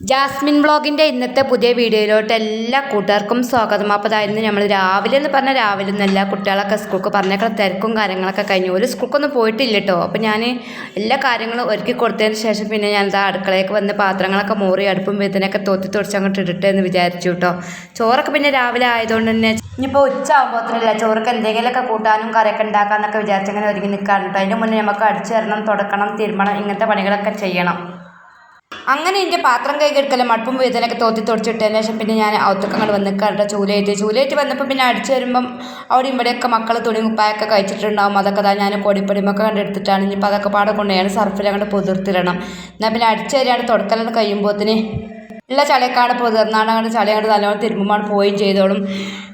Jasmine വ്ളോഗിൻ്റെ ഇന്നത്തെ പുതിയ വീഡിയോയിലോട്ട് എല്ലാ കൂട്ടുകാർക്കും സ്വാഗതം. അപ്പോൾ അതായിരുന്നു നമ്മൾ രാവിലെ എന്ന് പറഞ്ഞാൽ രാവിലെ ഒന്നല്ല, കുട്ടികളൊക്കെ സ്കൂൾക്ക് പറഞ്ഞേക്കുന്ന തിരക്കും കാര്യങ്ങളൊക്കെ കഴിഞ്ഞു. ഒരു സ്കൂൾക്കൊന്നും പോയിട്ടില്ല കേട്ടോ. അപ്പോൾ ഞാൻ എല്ലാ കാര്യങ്ങളും ഒരുക്കി കൊടുത്തതിന് ശേഷം പിന്നെ ഞാനിതാ അടുക്കളയൊക്കെ വന്ന് പാത്രങ്ങളൊക്കെ മോറി അടുപ്പും വേദനയൊക്കെ തോത്തി തുടച്ച് അങ്ങോട്ട് ഇടട്ടെ എന്ന് വിചാരിച്ചു കേട്ടോ. ചോറൊക്കെ പിന്നെ രാവിലെ ആയതുകൊണ്ട് തന്നെ ഇനിയിപ്പോൾ ഉച്ച ആകുമ്പോഴത്തേനല്ല ചോറൊക്കെ എന്തെങ്കിലുമൊക്കെ കൂട്ടാനും കറിയൊക്കെ ഉണ്ടാക്കാമെന്നൊക്കെ വിചാരിച്ചങ്ങനെ ഒരുങ്ങി നിൽക്കാറുണ്ട് കേട്ടോ. അതിൻ്റെ മുന്നേ നമുക്ക് അടിച്ചു തരണം, തുടക്കണം, തിരുമണം, ഇങ്ങനത്തെ പണികളൊക്കെ ചെയ്യണം. അങ്ങനെ എൻ്റെ പാത്രം കൈകെടുക്കല മടുപ്പും വേദനയൊക്കെ തോത്തി തുടച്ചിട്ടതിന് ശേഷം പിന്നെ ഞാൻ അകത്തൊക്കെ അങ്ങോട്ട് വന്നിക്കാറുണ്ട്. ചൂലയിട്ട് വന്നപ്പോൾ പിന്നെ അടിച്ചു വരുമ്പം അവിടെ ഇവിടെയൊക്കെ മക്കൾ തുണി കുപ്പായൊക്കെ കഴിച്ചിട്ടുണ്ടാവും. അതൊക്കെ ഞാൻ പൊടിപ്പൊടിമൊക്കെ കണ്ടെടുത്തിട്ടാണ് ഇനിയിപ്പോൾ അതൊക്കെ പാടെ കൊണ്ടുപോയാണ് സർഫിൽ അങ്ങോട്ട് പൊതിർത്തിടണം. എന്നാൽ പിന്നെ അടിച്ചു വരികയാണ് തുടക്കലാണ് കഴിയുമ്പോഴത്തിന് ഉള്ള ചളിയൊക്കെയാണ് പൊതിർന്നാണ് അങ്ങോട്ട് ചളിയോട് നല്ലോണം തിരുമ്പുമ്പോൾ പോവുകയും ചെയ്തോളും.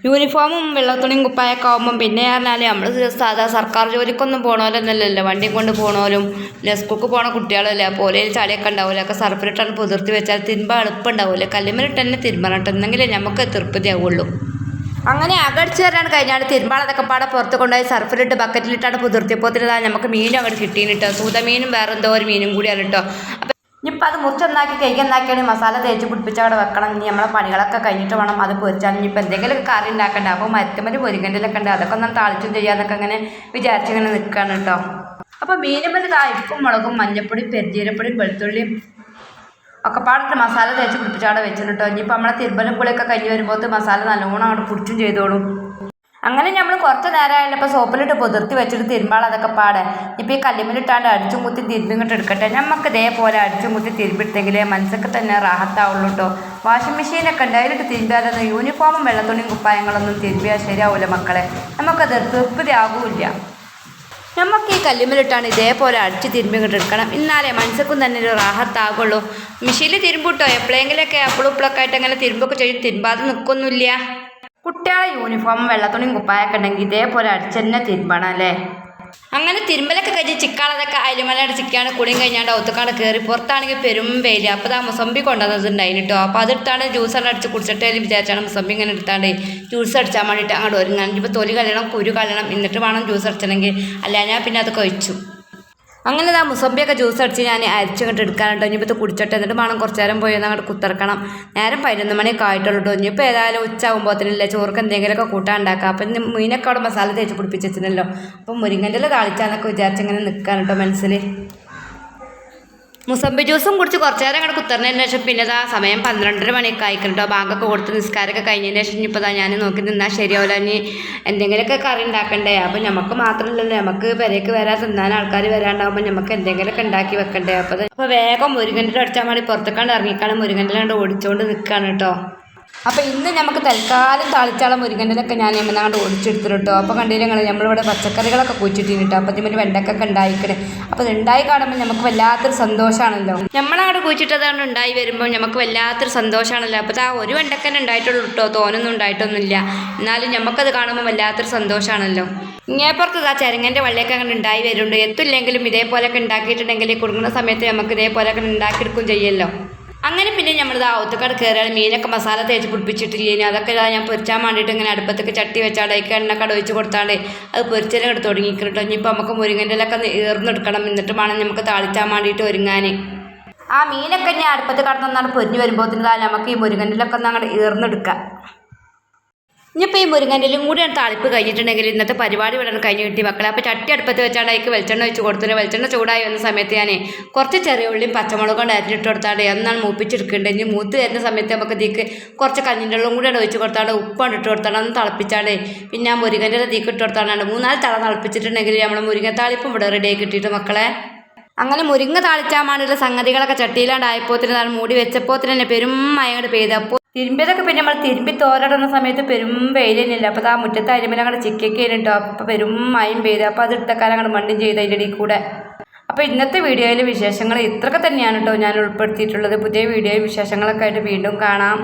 യൂണിഫോമും വെള്ളത്തുണിയും കുപ്പായൊക്കെ ആകുമ്പം പിന്നെ പറഞ്ഞാൽ നമ്മൾ സാധാ സർക്കാർ ജോലിക്കൊന്നും പോകണമല്ലോ, വണ്ടി കൊണ്ട് പോകണമല്ലോ, സ്കൂൾക്ക് പോകണ കുട്ടികളല്ലേ, പോലെ ചളിയൊക്കെ ഉണ്ടാവില്ല. ഒക്കെ സർഫിലിട്ടാണ് പൊതിർത്തി വെച്ചാൽ തിരുമ്പാൻ എളുപ്പം ഉണ്ടാവില്ല. കല്ലുമ്മലിട്ട് തന്നെ തിരുമ്പണം എന്നെങ്കിലേ നമുക്ക് തൃപ്തി ആവുള്ളൂ. അങ്ങനെ അകടിച്ചു തരാൻ കഴിഞ്ഞാൽ തിരുമ്പാളതൊക്കെ പാടെ പുറത്ത് കൊണ്ടുപോയി സർഫിലിട്ട് ബക്കറ്റിലിട്ടാണ് പൊതിർത്തിയപ്പോൾ നമുക്ക് മീനും അങ്ങോട്ട് കിട്ടിയിന് കേട്ടോ. സൂതമീനും വേറെ എന്തോ ഒരു മീനും കൂടിയാണ് കേട്ടോ. ഇനിയിപ്പോൾ അത് മുറിച്ചൊന്നാക്കി കഴിക്കുന്നാക്കിയാണ് മസാല തേച്ച് പിടിപ്പിച്ച് അവിടെ വെക്കണം. ഇനി നമ്മളെ പണികളൊക്കെ കഴിഞ്ഞിട്ട് വേണം അത് പൊരിച്ചാൽ. ഇനിയിപ്പോൾ എന്തെങ്കിലും കറി ഉണ്ടാക്കണ്ടേ, അപ്പോൾ മരത്തുമതി മുരിങ്ങൻ്റെലൊക്കെ ഉണ്ട്, അതൊക്കെ ഒന്ന് താളിച്ചും ചെയ്യാന്നൊക്കെ അങ്ങനെ വിചാരിച്ചിങ്ങനെ നിൽക്കുകയാണ് കേട്ടോ. അപ്പോൾ മീനുമ്പൽ ഉപ്പും മുളകും മഞ്ഞപ്പൊടി പെരുജീരപ്പൊടിയും വെളുത്തുള്ളിയും ഒക്കെ പാടിട്ട് മസാല തേച്ച് പിടിപ്പിച്ച് അവിടെ വെച്ചിട്ട് കേട്ടോ. ഇനിയിപ്പോൾ നമ്മളെ തിരുമ്പലും പുളിയൊക്കെ കഴിഞ്ഞ് വരുമ്പോൾ മസാല നല്ലോണം അവിടെ പിടിച്ചും ചെയ്തോളും. അങ്ങനെ നമ്മൾ കുറച്ച് നേരമായാലും ഇപ്പോൾ സോപ്പിലിട്ട് പൊതിർത്തി വെച്ചിട്ട് തിരുമ്പാൾ അതൊക്കെ പാടെ. ഇപ്പോൾ ഈ കല്ലുമ്മിലിട്ടാണ്ട് അടിച്ചും കുത്തി തിരുമ്പിങ്ങോട്ട് എടുക്കട്ടെ. നമുക്ക് ഇതേപോലെ അടിച്ചും കുത്തി തിരുമ്പിട്ടെങ്കിലേ മനസ്സൊക്കെ തന്നെ റാഹത്താവുള്ളൂ കേട്ടോ. വാഷിംഗ് മെഷീനൊക്കെ ഉണ്ട്, അതിലിട്ട് തിരുമ്പാലൊന്നും യൂണിഫോമും വെള്ളത്തുണിയും കുപ്പായങ്ങളൊന്നും തിരുമ്പിയാൽ ശരിയാവില്ല മക്കളെ, നമുക്കത് തൃപ്തി ആകില്ല. നമുക്ക് ഈ കല്ലുമ്മിലിട്ടാണ് ഇതേപോലെ അടിച്ച് തിരുമ്പിങ്ങോട്ട് എടുക്കണം, എന്നാലേ മനസ്സക്കും തന്നെ ഒരു റാഹത്താകുള്ളൂ. മെഷീനിൽ തിരുമ്പിട്ടോ എപ്പോഴെങ്കിലൊക്കെ അപ്പളൊക്കെ ആയിട്ട് അങ്ങനെ തിരുമ്പൊക്കെ ചെയ്യും, തിരുമ്പാതെ നിൽക്കൊന്നുമില്ല. കുട്ടികളെ യൂണിഫോമും വെള്ളത്തുണിയും കുപ്പായൊക്കെ ഉണ്ടെങ്കിൽ ഇതേപോലെ അടിച്ച് തന്നെ തിരുമ്പണം അല്ലേ. അങ്ങനെ തിരുമ്പലൊക്കെ കഴിഞ്ഞ് ചിക്കാളതൊക്കെ അയലുമലയുടെ ചിക്കാണ് കുളിയും കഴിഞ്ഞാണ്ട് ഒത്തുക്കാണ്ട് കയറി. പുറത്താണെങ്കിൽ പെരും വെയിൽ. അപ്പോൾ ആ മുസമ്പി കൊണ്ടുവന്നിട്ടുണ്ടായിന് കേട്ടോ. അപ്പോൾ അതെടുത്താണ്ട് ജ്യൂസാണ് അടിച്ച് കുടിച്ചിട്ട് വിചാരിച്ചാണ് മുസമ്പി ഇങ്ങനെ എടുത്താണ്ട് ജ്യൂസ് അടിച്ചാൽ വേണ്ടിയിട്ട് അങ്ങോട്ട് ഒരുങ്ങാൻ. ഇപ്പോൾ തൊലി കളയണം, കുരു കളയണം, എന്നിട്ട് വേണം ജ്യൂസ് അടിച്ചണമെങ്കിൽ, അല്ല ഞാൻ പിന്നെ അത് കഴിച്ചു. അങ്ങനെ ആ മുസമ്പിയൊക്കെ ജ്യൂസ് അടിച്ച് ഞാൻ അരിച്ചങ്ങോട്ട് എടുക്കാനുണ്ടോ. ഇനിയിപ്പോൾ കുടിച്ചിട്ട് എന്നിട്ട് വേണം കുറച്ച് നേരം പോയി അങ്ങോട്ട് കുത്തിറക്കണം. നേരം 11 മണിയൊക്കെ ആയിട്ടുള്ളൂ കേട്ടോ. ഇനിയിപ്പോൾ ഏതായാലും ഉച്ചയാകുമ്പോഴത്തേനില്ല ചോർക്ക് എന്തെങ്കിലുമൊക്കെ കൂട്ടാൻ ഉണ്ടാക്കാം. അപ്പം ഇനി മീനൊക്കെ അവിടെ മസാല തേച്ച് പിടിപ്പിച്ച് വെച്ചിട്ടുണ്ടല്ലോ. അപ്പം മുരിങ്ങൻ്റെ താളിച്ചാന്നൊക്കെ വിചാരിച്ചിങ്ങനെ നിൽക്കാൻ കേട്ടോ മനസ്സിൽ. മുസമ്പി ജ്യൂസും കുടിച്ച് കുറച്ച് നേരം അങ്ങോട്ട് കുത്തറിനതിന് ശേഷം പിന്നെ സമയം 12:30 മണിയൊക്കെ ആയിക്കട്ടോ. ബാങ്കൊക്കെ കൊടുത്ത് നിസ്കാരമൊക്കെ കഴിഞ്ഞതിന് ശേഷം ഇനിയിപ്പോൾ ഞാൻ നോക്കി നിന്നാൽ ശരിയാവില്ല. ഇനി എന്തെങ്കിലുമൊക്കെ കറി ഉണ്ടാക്കണ്ടേ. അപ്പോൾ നമുക്ക് മാത്രമല്ലല്ലോ, നമുക്ക് പെരേക്ക് വരാൻ തിന്നാൻ ആൾക്കാർ വരാണ്ടാകുമ്പോൾ നമുക്ക് എന്തെങ്കിലുമൊക്കെ ഉണ്ടാക്കി വെക്കണ്ടേ. അപ്പോൾ വേഗം മുരിങ്ങൻ്റെ അടിച്ചാൽ വേണ്ടി പുറത്തേക്കാണ്ട് ഇറങ്ങിക്കാണ്ട് മുരിങ്ങൻ്റെ കണ്ട് ഓടിച്ചുകൊണ്ട് നിൽക്കുകയാണ് കേട്ടോ. അപ്പോൾ ഇന്ന് നമുക്ക് തൽക്കാലം താളിച്ചാളം മുരിങ്ങൻ്റെലൊക്കെ ഞാൻ എമ്മനാണ്ട് ഓടിച്ചെടുത്തിട്ട് കേട്ടോ. അപ്പോൾ കണ്ടില്ല നമ്മളിവിടെ പച്ചക്കറികളൊക്കെ കുഴിച്ചിട്ടിന് കേട്ടോ. അപ്പോൾ ഇതിന് വെണ്ടക്കൊക്കെ ഉണ്ടായിക്കണേ. അപ്പോൾ ഇത് ഉണ്ടായി കാണുമ്പോൾ നമുക്ക് വല്ലാത്തൊരു സന്തോഷമാണല്ലോ. നമ്മളവിടെ കുഴിച്ചിട്ടതുകൊണ്ട് ഉണ്ടായി വരുമ്പോൾ നമുക്ക് വല്ലാത്തൊരു സന്തോഷമാണല്ലോ. അപ്പോൾ ആ ഒരു വെണ്ടക്കന്നെ ഉണ്ടായിട്ടുള്ളൂ കേട്ടോ, തോനൊന്നും ഉണ്ടായിട്ടൊന്നുമില്ല. എന്നാലും നമുക്കത് കാണുമ്പോൾ വല്ലാത്തൊരു സന്തോഷമാണല്ലോ. ഇങ്ങേപ്പുറത്ത് ചെരങ്ങൻ്റെ വള്ളിയൊക്കെ അങ്ങനെ ഉണ്ടായി വരുന്നുണ്ട്. എത്തില്ലെങ്കിലും ഇതേപോലെയൊക്കെ ഉണ്ടാക്കിയിട്ടുണ്ടെങ്കിൽ കൊടുക്കുന്ന സമയത്ത് നമുക്ക് ഇതേപോലെയൊക്കെ ഉണ്ടാക്കിയെടുക്കും ചെയ്യല്ലോ. അങ്ങനെ പിന്നെ നമ്മൾ ഒത്തുക്കാട് കയറിയാൽ മീനൊക്കെ മസാല തേച്ച് പിടിപ്പിച്ചിട്ടില്ലേ, അതൊക്കെ ഞാൻ പൊരിച്ചാൻ വേണ്ടിയിട്ട് ഇങ്ങനെ അടുപ്പത്തൊക്കെ ചട്ടി വെച്ചാൽ അതിലേക്ക് എണ്ണക്കട ഒഴിച്ച് കൊടുത്താണ്ട് അത് പൊരിച്ചതിനെ കിടത്ത് തുടങ്ങിക്കിട്ടോ. ഇനിയിപ്പോൾ നമുക്ക് മുരിങ്ങൻ്റെലൊക്കെ ഏർന്നെടുക്കണം, എന്നിട്ട് വേണം നമുക്ക് താളിച്ചാൻ വേണ്ടിയിട്ട് ഒരുങ്ങാൻ. ആ മീനൊക്കെ ഞാൻ അടുപ്പത്ത് കടന്നൊന്നാണ് പൊരിഞ്ഞ് വരുമ്പോഴത്തേന് നമുക്ക് ഈ മുരിങ്ങൻ്റെലൊക്കെ ഒന്ന് അങ്ങോട്ട് ഏർന്നെടുക്കാം. ഇനിയിപ്പോൾ ഈ മുരിങ്ങൻ്റെലും കൂടി താളിപ്പ് കഴിഞ്ഞിട്ടുണ്ടെങ്കിൽ ഇന്നത്തെ പരിപാടി ഇവിടെ കഴിഞ്ഞ് കിട്ടി മക്കളെ. അപ്പോൾ ചട്ടി അടുപ്പത്ത് വെച്ചാണ്ട് അതിലേക്ക് വെളിച്ചെണ്ണ വെച്ച് കൊടുത്തിട്ട് വെളിച്ചെണ്ണ ചൂടായി വന്ന സമയത്ത് ഞാൻ കുറച്ച് ചെറിയ ഉള്ളിയും പച്ചമുളക് കൊണ്ട് അരിഞ്ഞിട്ട് കൊടുത്താണ്ട് എന്നാണ് മൂപ്പിച്ചെടുക്കേണ്ടത്. ഇനി മൂത്ത് വരുന്ന സമയത്ത് നമുക്ക് ഇതിലേക്ക് കുറച്ച് കഞ്ഞിൻ്റെ വെള്ളം കൂടി ഒഴിച്ച് കൊടുത്താണ്ട് ഉപ്പാണ് ഇട്ട് കൊടുത്താണ്ട് ഒന്ന് തിളപ്പിച്ചാണ്ട് പിന്നെ ആ മുരിങ്ങൻ്റെ തീക്ക് ഇട്ട് കൊടുത്താണ്ട് 3-4 തള തിളപ്പിച്ചിട്ടുണ്ടെങ്കിൽ നമ്മൾ മുരിങ്ങ താളിപ്പും ഇവിടെ റെഡിയായി കിട്ടിയിട്ട് മക്കളെ. അങ്ങനെ മുരിങ്ങ താളിച്ചാൽ വേണ്ടിയുള്ള സംഗതികളൊക്കെ ചട്ടിയിലാണ്ടായപ്പോത്തിന് മൂടി വെച്ചപ്പോൾ തന്നെ പെരും മഴ പെയ്തപ്പോൾ തിരുമ്പിയതൊക്കെ പിന്നെ നമ്മൾ തിരുമ്പി തോരടുന്ന സമയത്ത് പെരും വെയിൽ തന്നെയില്ല. അപ്പോൾ ആ മുറ്റത്ത് അരിമിൽ അങ്ങോട്ട് ചിക്കൊക്കെ കേട്ടോ. അപ്പോൾ പെരും മഴയും പെയ്തു. അപ്പോൾ അത് ഇട്ടക്കാലം അങ്ങോട്ട് മണ്ടും ചെയ്ത് അതിൻ്റെ ഇടയിൽ കൂടെ. അപ്പോൾ ഇന്നത്തെ വീഡിയോയിൽ വിശേഷങ്ങൾ ഇത്രയൊക്കെ തന്നെയാണ് കേട്ടോ ഞാൻ ഉൾപ്പെടുത്തിയിട്ടുള്ളത്. പുതിയ വീഡിയോയും വിശേഷങ്ങളൊക്കെ ആയിട്ട് വീണ്ടും കാണാം.